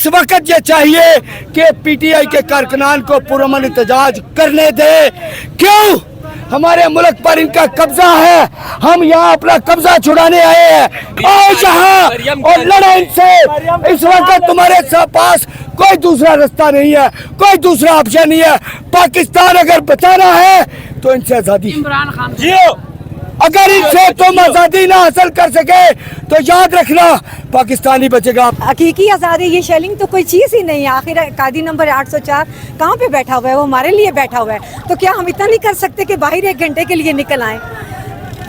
इस वक्त ये चाहिए कि पीटीआई के कारकुनान को पुरअमन एहतजाज करने दे। क्यों? हमारे मुल्क पर इनका कब्जा है, हम यहाँ अपना कब्जा छुड़ाने आए हैं। और यहाँ और लड़े इनसे। इस वक्त तुम्हारे पास कोई दूसरा रास्ता नहीं है, कोई दूसरा ऑप्शन नहीं है। पाकिस्तान अगर बचाना है तो इनसे आजादी इमरान खान जियो। अगर इनसे तुम आजादी ना हासिल कर सके तो याद रखना पाकिस्तानी बचेगा। हकीकी आज़ादी ये शेलिंग तो कोई चीज़ ही नहीं है। आखिर कायदी नंबर 804 कहाँ पे बैठा हुआ है? वो हमारे लिए बैठा हुआ है। तो क्या हम इतना नहीं कर सकते कि बाहर 1 घंटे के लिए निकल आए?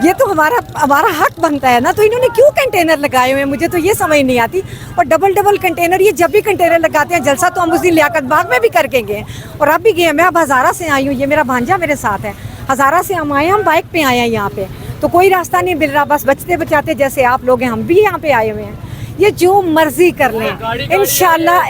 ये तो हमारा हक बनता है ना। तो इन्होंने क्यों कंटेनर लगाए हुए हैं? मुझे तो ये समझ नहीं आती। और डबल कंटेनर, ये जब भी कंटेनर लगाते हैं जलसा तो हम उस दिन लियाकत बाग में भी करके गए और अब भी गए। मैं अब हज़ारा से आई हूँ, ये मेरा भांजा मेरे साथ है। हज़ारा से हम आए, हम बाइक पे आए हैं यहाँ पे। तो कोई रास्ता नहीं मिल रहा, बस बचते बचाते जैसे आप लोग हैं हम भी यहाँ पे आए हुए हैं। ये जो मर्जी कर लें, इंशाल्लाह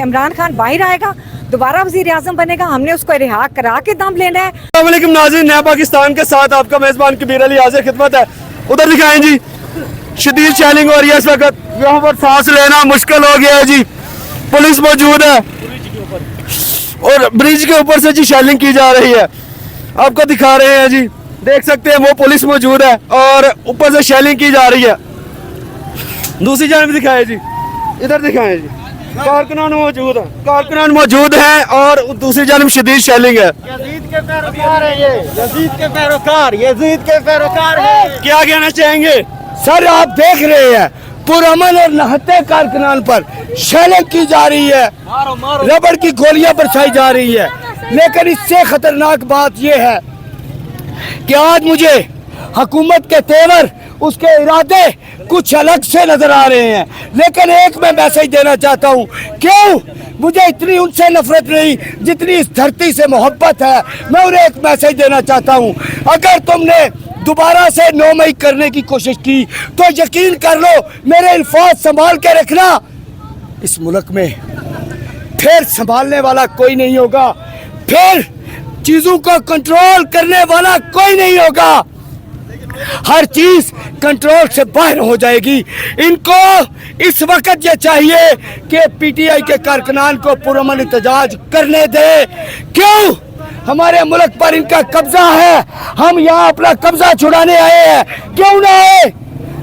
इमरान खान बाहर आएगा, दोबारा वज़ीर आज़म बनेगा। हमने उसको रिहा करा के दम लेना है। अस्सलाम वालेकुम नाज़रीन, नया पाकिस्तान के साथ आपका मेज़बान कबीर अली हाज़िर खिदमत है। उधर दिखाएं जी, शदीद शेलिंग हो रही है इस वक्त। यहाँ पर सांस लेना मुश्किल हो गया है जी। पुलिस मौजूद है और ब्रिज के ऊपर से जी शेलिंग की जा रही है। आपको दिखा रहे हैं जी, देख सकते हैं वो पुलिस मौजूद है और ऊपर से शेलिंग की जा रही है। दूसरी जानब दिखाएं जी, इधर दिखाएं जी, कारकुनान मौजूद है, कारकुनान मौजूद हैं और दूसरी जानब शदीद शेलिंग है। यजीद के पैरोकार है ये, यजीद के पैरोकार, यजीद के पैरोकार है। क्या कहना चाहेंगे सर? आप देख रहे हैं पुरअमन और नहते कारकुनान पर शेलिंग की जा रही है, रबड़ की गोलियां बरसाई जा रही है। लेकिन इससे खतरनाक बात यह है कि आज मुझे हुकूमत के तेवर, उसके इरादे कुछ अलग से नजर आ रहे हैं। लेकिन एक मैं मैसेज देना चाहता हूँ। क्यों? मुझे इतनी उनसे नफरत नहीं जितनी इस धरती से मोहब्बत है। मैं उन्हें एक मैसेज देना चाहता हूँ, अगर तुमने दोबारा से 9 मई करने की कोशिश की तो यकीन कर लो मेरे अल्फाज संभाल के रखना, इस मुल्क में फिर संभालने वाला कोई नहीं होगा, फिर चीजों को कंट्रोल करने वाला कोई नहीं होगा। हर चीज कंट्रोल से बाहर हो जाएगी। इनको इस वक्त ये चाहिए कि पीटीआई के कारकुनान को पुरअमन एहतजाज करने दे। क्यों? हमारे मुल्क पर इनका कब्जा है, हम यहाँ अपना कब्जा छुड़ाने आए हैं। क्यों ना आए?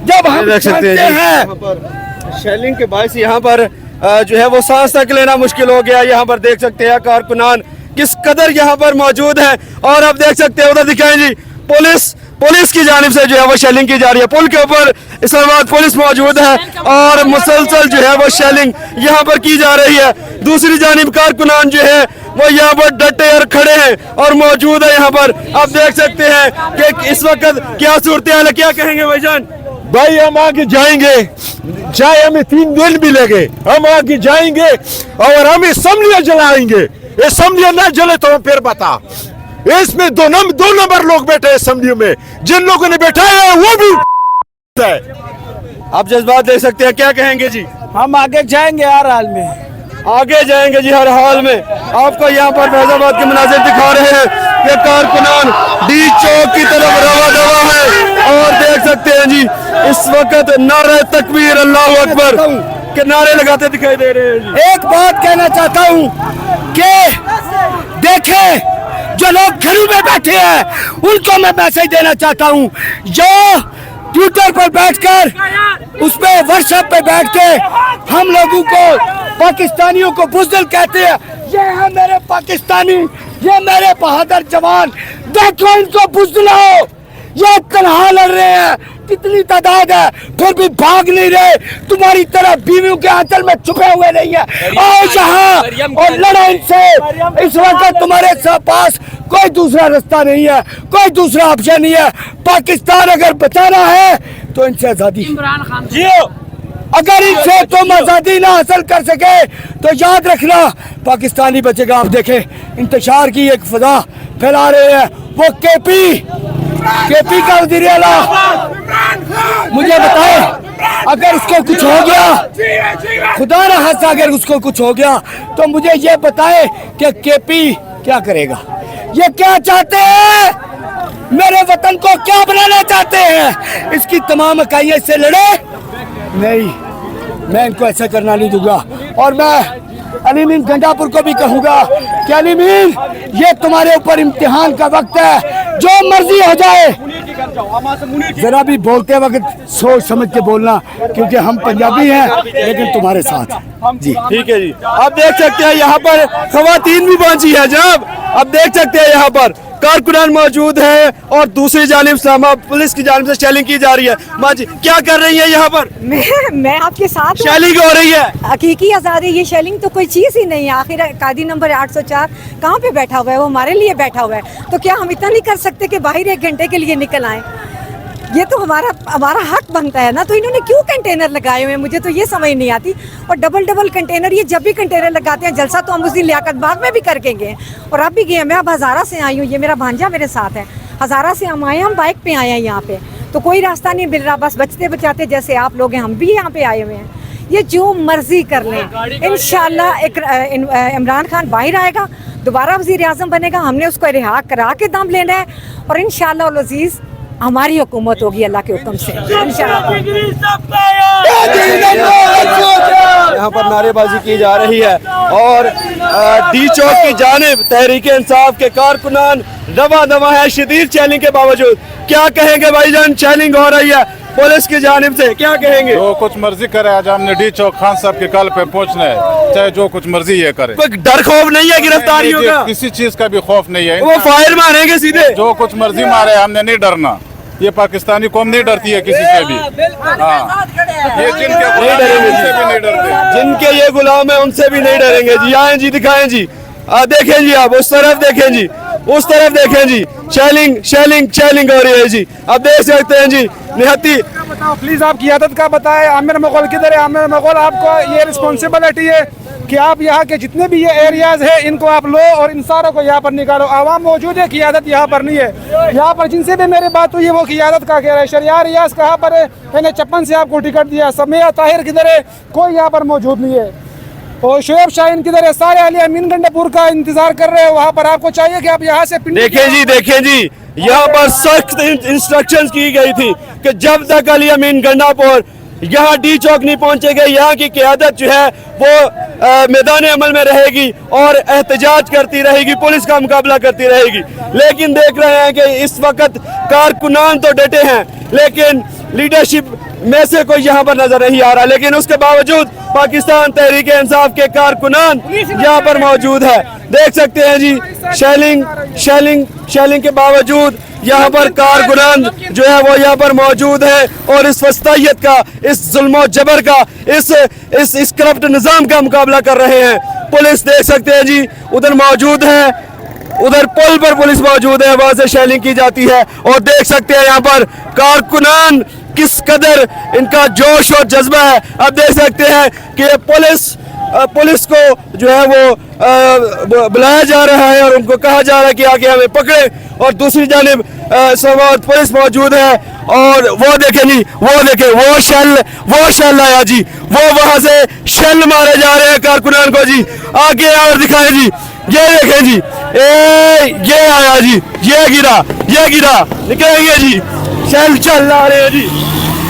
जब हम जानते हैं शेलिंग के बायस यहाँ पर जो है वो सांस तक लेना मुश्किल हो गया। यहाँ पर देख सकते हैं कारकुनान किस कदर यहाँ पर मौजूद है। और अब देख सकते हैं उधर दिखाएं जी, पुलिस की जानिब से जो है वो शेलिंग की जा रही है। पुल के ऊपर इस्लामाबाद पुलिस मौजूद है और मुसलसल जो है वो शेलिंग यहाँ पर की जा रही है। दूसरी जानिब कारकुनान जो है वो यहाँ पर डटे और खड़े हैं और मौजूद है यहाँ पर। आप देख सकते हैं कि इस वक्त क्या सूरत हाल है। क्या कहेंगे भाईजान? भाई हम आगे जाएंगे, चाहे हमें 3 दिन भी लगे, हम आगे जाएंगे और हम असम्बलियां जलाएंगे। असम्बलियां ना जले तो हम फिर बता, इसमें 2 नंबर लोग बैठे हैं असम्बली में, जिन लोगों ने बैठाया है वो भी है। आप जज्बात देख सकते हैं, क्या कहेंगे जी? हम आगे जाएंगे हर हाल में, आगे जाएंगे जी हर हाल में। आपको यहाँ पर फैजाबाद के मनाजिर दिखा रहे हैं कि कारकुनान डी चौक की तरफ रवा दवा है और देख सकते हैं जी इस वक्त नारे तकबीर अल्लाह अकबर के नारे लगाते दिखाई दे रहे हैं जी। एक बात कहना चाहता हूँ कि देखें जो लोग घरों में बैठे हैं उनको मैं मैसेज देना चाहता हूँ, जो ट्विटर पर बैठकर उस पे व्हाट्सएप पे बैठ के हम लोगों को पाकिस्तानियों को बुज़दिल कहते हैं। ये है मेरे पाकिस्तानी, ये मेरे बहादुर जवान, देखो इनको बुज़दिल हो। ये तनहा लड़ रहे हैं, कितनी तादाद है, फिर भी भाग नहीं रहे। तुम्हारी तरह बीवियों के आंचल में छुपे हुए नहीं है। और यहाँ और लड़े इनसे। इस वक्त तुम्हारे पास कोई दूसरा रास्ता नहीं है, कोई दूसरा ऑप्शन नहीं है। पाकिस्तान अगर बचाना है तो इनसे आजादी इमरान खान जियो। अगर इनसे तुम आजादी ना हासिल कर सके तो याद रखना पाकिस्तानी बचेगा। आप देखें इंतशार की एक फजा फैला रहे हैं वो केपी का वज़ीर आला। मुझे बताए अगर उसको कुछ हो गया, खुदा न खास्ता अगर उसको कुछ हो गया तो मुझे ये बताए कि केपी क्या करेगा। ये क्या चाहते हैं? मेरे वतन को क्या बनाना चाहते हैं? इसकी तमाम इकाइयां इससे लड़े नहीं। मैं इनको ऐसा करना नहीं दूंगा। और मैं अली मीन गंडापुर को भी कहूंगा कि अली मीन ये तुम्हारे ऊपर इम्तिहान का वक्त है, जो मर्जी हो जाए जरा भी बोलते वक्त सोच समझ के बोलना, क्योंकि हम पंजाबी हैं लेकिन तुम्हारे साथ हैं। जी ठीक है जी। आप देख सकते हैं यहाँ पर खवातीन भी पहुंची है जनाब। आप देख सकते हैं यहाँ पर कारकुनान मौजूद है और दूसरी जानिब इस्लामा पुलिस की जानिब से शेलिंग की जा रही है। माँ जी क्या कर रही है यहाँ पर? मैं आपके साथ हूँ। शेलिंग हो रही है। हकीकी आज़ादी, ये शेलिंग तो कोई चीज़ ही नहीं है। आखिर कादी नंबर 804 कहाँ पे बैठा हुआ है? वो हमारे लिए बैठा हुआ है। तो क्या हम इतना नहीं कर सकते कि बाहर 1 घंटे के लिए निकल आए? ये तो हमारा हक बनता है ना। तो इन्होंने क्यों कंटेनर लगाए हुए हैं, मुझे तो ये समझ नहीं आती। और डबल कंटेनर, ये जब भी कंटेनर लगाते हैं जलसा तो हम उस दिन लियाकत बाग में भी करके गए और अब भी गए। मैं अब हज़ारा से आई हूँ, ये मेरा भांजा मेरे साथ है। हज़ारा से हम आए हैं, हम बाइक पे आए हैं यहाँ पे, तो कोई रास्ता नहीं मिल रहा, बस बचते बचाते जैसे आप लोग हैं हम भी यहाँ पे आए हुए हैं। ये जो मर्जी कर लें, इंशाल्लाह इमरान खान बाहर आएगा, दोबारा वज़ीर आज़म बनेगा, हमने उसको रिहा करा के दम लेना है और इंशाल्लाह उल अज़ीज़ हमारी हुकूमत होगी अल्लाह के हुक्म से इंशाल्लाह। यहाँ पर नारेबाजी की जा रही है और डी चौक की जानिब तहरीक इंसाफ के कारकुनान दवा दवा है शदीद चैलेंज के बावजूद। क्या कहेंगे भाईजान? चैलेंज हो रही है पुलिस की जानिब से, क्या कहेंगे? जो कुछ मर्जी करे, आज हमने डी चौक खान साहब के कल पे पहुंचना है, चाहे जो कुछ मर्जी ये करे। कोई डर खौफ नहीं है गिरफ्तारियों का? किसी चीज का भी खौफ नहीं है। वो फायर मारेंगे सीधे, जो कुछ मर्जी मारे, हमने नहीं डरना। ये पाकिस्तानी कौम नहीं डरती है किसी से भी। हाँ, ये जिनके नहीं डरेंगे, उनसे भी नहीं डरते। जिनके ये गुलाम है उनसे भी नहीं डरेंगे जी। आए जी, दिखाएं जी, देखें जी, आप उस तरफ देखें जी, उस तरफ देखें जी, शेलिंग हो रही है जी। आप देख सकते हैं जी। निहत्ती बताओ प्लीज, आप क़ियादत का बताएं। आमिर मुग़ल किधर है? आमिर मुग़ल, आपको ये रिस्पॉन्सिबिलिटी है कि आप यहाँ के जितने भी ये एरियाज है इनको आप लो और इन सारों को यहाँ पर निकालो। आवाम मौजूद है, क़ियादत यहाँ पर नहीं है। यहाँ पर जिनसे भी मेरी बात हुई है वो क़ियादत का कह रहा है। शरियार रियाज कहाँ पर है? मैंने 56 से आपको टिकट दिया। समिया ताहिर किधर है? कोई यहाँ पर मौजूद नहीं है। और शुएब शाहीन किधर है? सारे अली अमीन गंडापुर का इंतजार कर रहे हैं वहाँ पर। आपको चाहिए कि आप यहाँ से देखें जी, यहाँ पर सख्त इंस्ट्रक्शंस की गई थी कि जब तक अली अमीन गंडापुर यहाँ डी चौक नहीं पहुंचेंगे, यहाँ की क़यादत जो है वो मैदान अमल में रहेगी और एहतजाज करती रहेगी, पुलिस का मुकाबला करती रहेगी। लेकिन देख रहे हैं कि इस वक्त कारकुनान तो डटे हैं लेकिन लीडरशिप में से कोई यहाँ पर नजर नहीं आ रहा। लेकिन उसके बावजूद पाकिस्तान तहरीक इंसाफ के कारकुनान यहाँ पर मौजूद है। देख सकते हैं जी, शेलिंग के बावजूद यहाँ पर कारकुनान जो है वो यहाँ पर मौजूद है और इस वस्तायत का, इस जुल्म जबर का, इस करप्ट निज़ाम का मुकाबला कर रहे हैं। पुलिस देख सकते हैं जी उधर मौजूद है, उधर पुल पर पुलिस मौजूद है, वहां से शेलिंग की जाती है और देख सकते हैं यहाँ पर कारकुनान किस कदर इनका जोश और जज्बा है। अब देख सकते हैं कि पुलिस को जो है वो बुलाया जा रहा है और उनको कहा जा रहा है कि आगे हमें पकड़े और दूसरी जानिब पुलिस मौजूद है। और वो देखें जी, वो शेल आया जी, वो वहां से शेल मारे जा रहे हैं कारकुनान को जी। आगे और दिखाएं जी, ये देखें जी, ये आया जी, ये गिरा निकलेंगे जी, शेल चल रहे हैं जी।